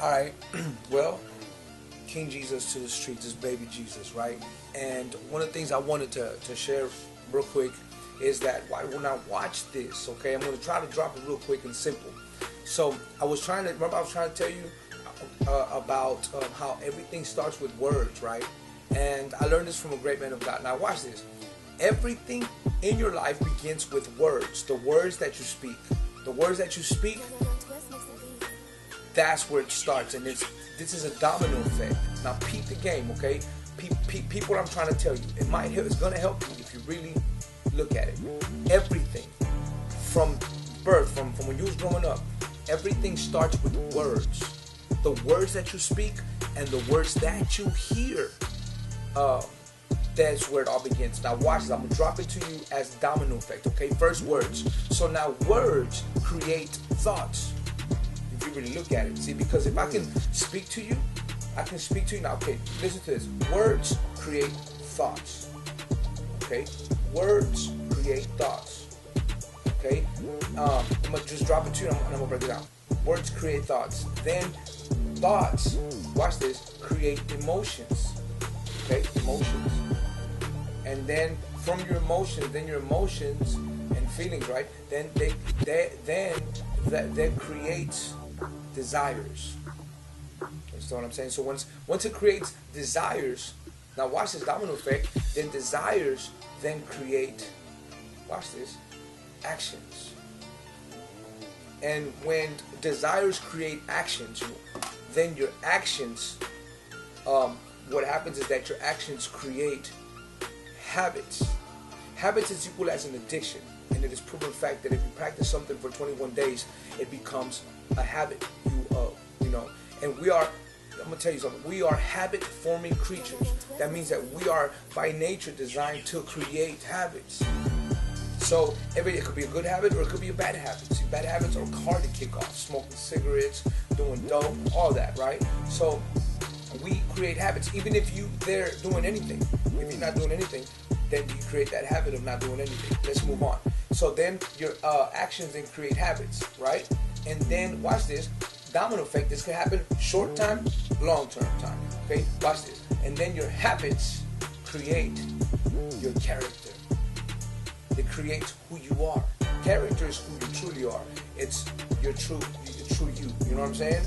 Alright, well, King Jesus to the streets is baby Jesus, right? And one of the things I wanted to share real quick is that when I watch this, okay, I'm going to try to drop it real quick and simple. So I was trying to tell you about how everything starts with words, right? And I learned this from a great man of God. Now watch this. Everything in your life begins with words. The words that you speak. The words that you speak, that's where it starts. And this is a domino effect. Now peep the game, okay? Peep what I'm trying to tell you. It's going to help you if you really look at it. Everything from birth, from when you was growing up, everything starts with words. The words that you speak and the words that you hear. That's where it all begins. Now watch this. I'm going to drop it to you as domino effect, okay? First, words. So now words create thoughts. If you really look at it. See, because if I can speak to you, I can speak to you now. Okay, listen to this. Words create thoughts. Okay? Words create thoughts. Okay? I'm going to just drop it to you and I'm going to break it down. Words create thoughts. Then thoughts, watch this, create emotions. Okay? Emotions. And then from your emotions and feelings, right? Then that creates desires. Understand what I'm saying? So once it creates desires, now watch this domino effect. Then desires then create, watch this, actions. And when desires create actions, then your actions, what happens is that your actions create habits. Habits is equal as an addiction, and it is proven fact that if you practice something for 21 days, it becomes a habit. And we are, I'm gonna tell you something. We are habit-forming creatures. That means that we are by nature designed to create habits. So it could be a good habit or it could be a bad habit. See, bad habits are hard to kick off. Smoking cigarettes, doing dope, all that, right? So we create habits, even if they're doing anything. If you're not doing anything, then you create that habit of not doing anything. Let's move on. So then your actions then create habits, right? And then watch this, domino effect. This can happen short time, long term time. Okay, watch this. And then your habits create your character. It creates who you are. Character is who you truly are. It's your true you. You know what I'm saying?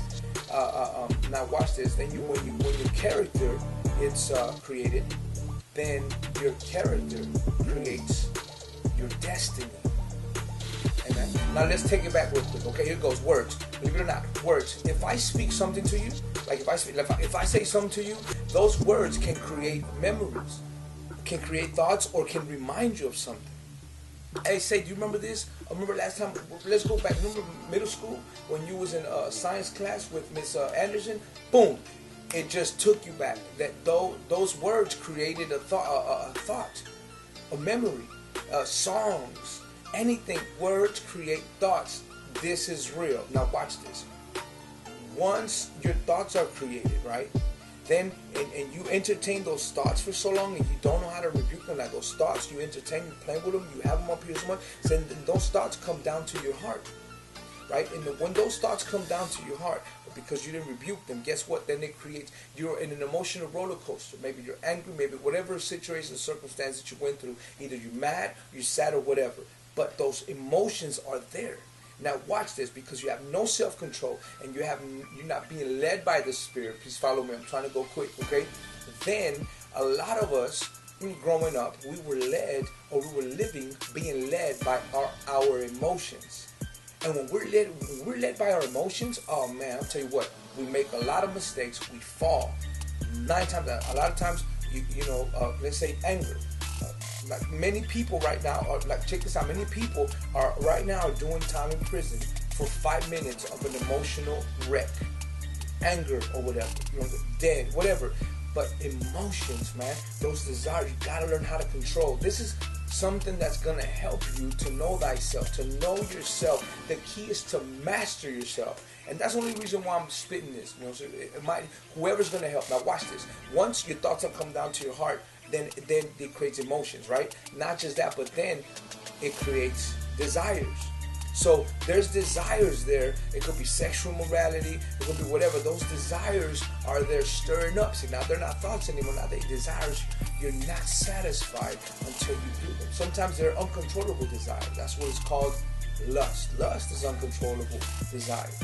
Now watch this. Then when your character is created, then your character creates your destiny. Amen. Now let's take it back real quick. Okay, here goes words. Believe it or not, words. If I speak something to you, like if I say something to you, those words can create memories, can create thoughts, or can remind you of something. Hey, say, do you remember this? I remember last time. Let's go back. Remember middle school when you was in science class with Miss Anderson? Boom. It just took you back. That those words created a thought, a memory, songs, anything. Words create thoughts. This is real. Now watch this. Once your thoughts are created, right? Then and you entertain those thoughts for so long, and you don't know how to rebuke them. Like those thoughts, you entertain, you play with them, you have them up here so much. Then those thoughts come down to your heart, right? And when those thoughts come down to your heart, because you didn't rebuke them, guess what? Then it creates, you're in an emotional roller coaster. Maybe you're angry, maybe whatever situation, circumstance that you went through. Either you're mad, you're sad, or whatever. But those emotions are there. Now watch this, because you have no self-control and you're not being led by the Spirit. Please follow me. I'm trying to go quick, okay? Then a lot of us, growing up, we were led, or we were living, being led by our emotions. And when we're led by our emotions, oh man, I'll tell you what, we make a lot of mistakes. We fall. A lot of times, let's say anger. Like many people right now are like, check this out. Many people are right now doing time in prison for 5 minutes of an emotional wreck, anger or whatever, dead, whatever. But emotions, man, those desires, you gotta learn how to control. This is something that's gonna help you to know thyself, to know yourself. The key is to master yourself. And that's the only reason why I'm spitting this. So whoever's gonna help. Now watch this. Once your thoughts have come down to your heart, then it creates emotions, right? Not just that, but then it creates desires. So there's desires there. It could be sexual morality. It could be whatever. Those desires are there stirring up. See, now they're not thoughts anymore. Now they're desires. You're not satisfied until you do them. Sometimes they're uncontrollable desires. That's what it's called, lust. Lust is uncontrollable desires.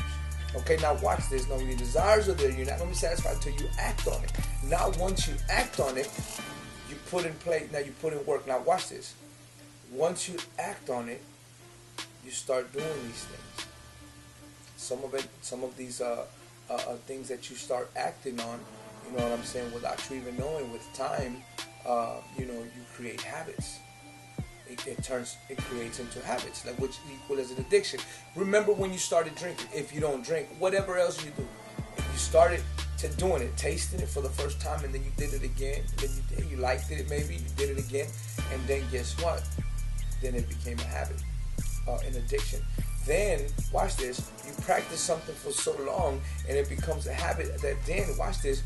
Okay, now watch this. Now, when your desires are there, you're not going to be satisfied until you act on it. Now, once you act on it, you put in play. Now, you put in work. Now, watch this. Once you act on it, you start doing these things. Some of these things that you start acting on, you know what I'm saying, without you even knowing, with time, you create habits. It creates into habits, like which equal as an addiction. Remember when you started drinking? If you don't drink, whatever else you do, if you started to doing it, tasting it for the first time, and then you did it again, then you liked it, maybe you did it again, and then guess what? Then it became a habit, an addiction. Then, watch this, you practice something for so long, and it becomes a habit that then, watch this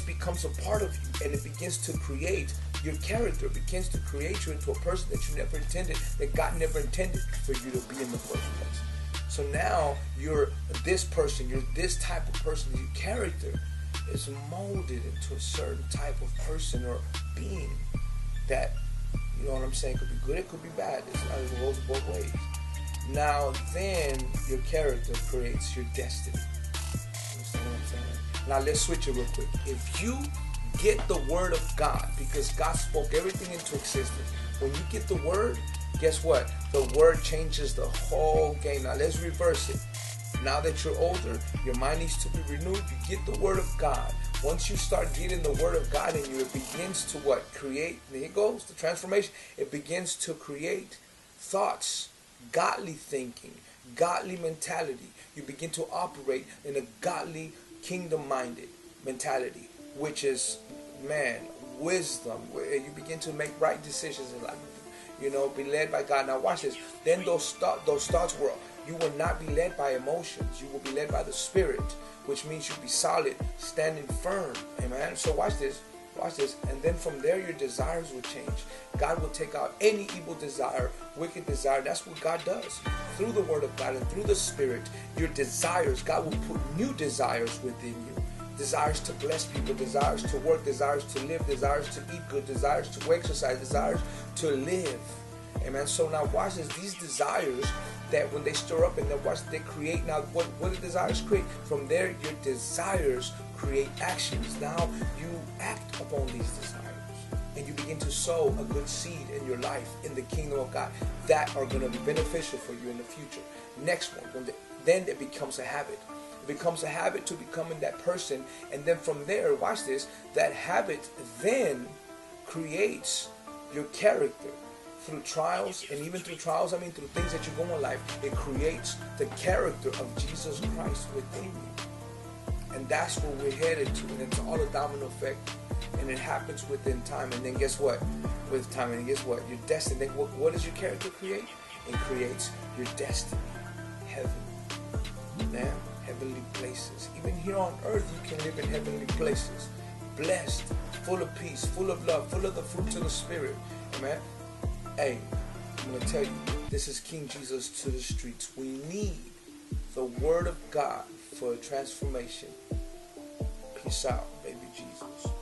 becomes a part of you, and it begins to create your character. It begins to create you into a person that you never intended, that God never intended for you to be in the first place. So now, you're this person, you're this type of person, your character is molded into a certain type of person or being that, you know what I'm saying, could be good, it could be bad. It goes both ways. Now then, your character creates your destiny. You understand what I'm saying? Now let's switch it real quick. If you get the word of God, because God spoke everything into existence, when you get the word, guess what? The word changes the whole game. Now let's reverse it. Now that you're older, your mind needs to be renewed. You get the word of God. Once you start getting the word of God in you, it begins to what? Create. There it goes, the transformation. It begins to create thoughts, godly thinking, godly mentality. You begin to operate in a godly, kingdom-minded mentality, which is, man, wisdom. You begin to make right decisions in life. Be led by God. Now watch this. Then those thoughts you will not be led by emotions. You will be led by the Spirit, which means you'll be solid, standing firm. Amen. So watch this. Watch this. And then from there, your desires will change. God will take out any evil desire, wicked desire. That's what God does. Through the word of God and through the Spirit, your desires, God will put new desires within you. Desires to bless people, desires to work, desires to live, desires to eat good, desires to exercise, desires to live. Amen. So now watch this. These desires that when they stir up and then watch, they create. Now what do desires create? From there, your desires create actions. Now you act upon these desires. And you begin to sow a good seed in your life, in the kingdom of God, that are going to be beneficial for you in the future. Next one, then it becomes a habit. It becomes a habit to becoming that person. And then from there, watch this, that habit then creates your character. Through trials, and even through trials, through things that you go in life, it creates the character of Jesus Christ within you. And that's where we're headed to. And it's all a domino effect. And it happens within time. And then guess what? With time, and guess what? Your destiny. What does your character create? It creates your destiny. Heaven. Now, heavenly places. Even here on earth, you can live in heavenly places. Blessed, full of peace, full of love, full of the fruits of the Spirit. Amen. Hey, I'm going to tell you, this is King Jesus to the streets. We need the word of God for transformation. Peace out, baby Jesus.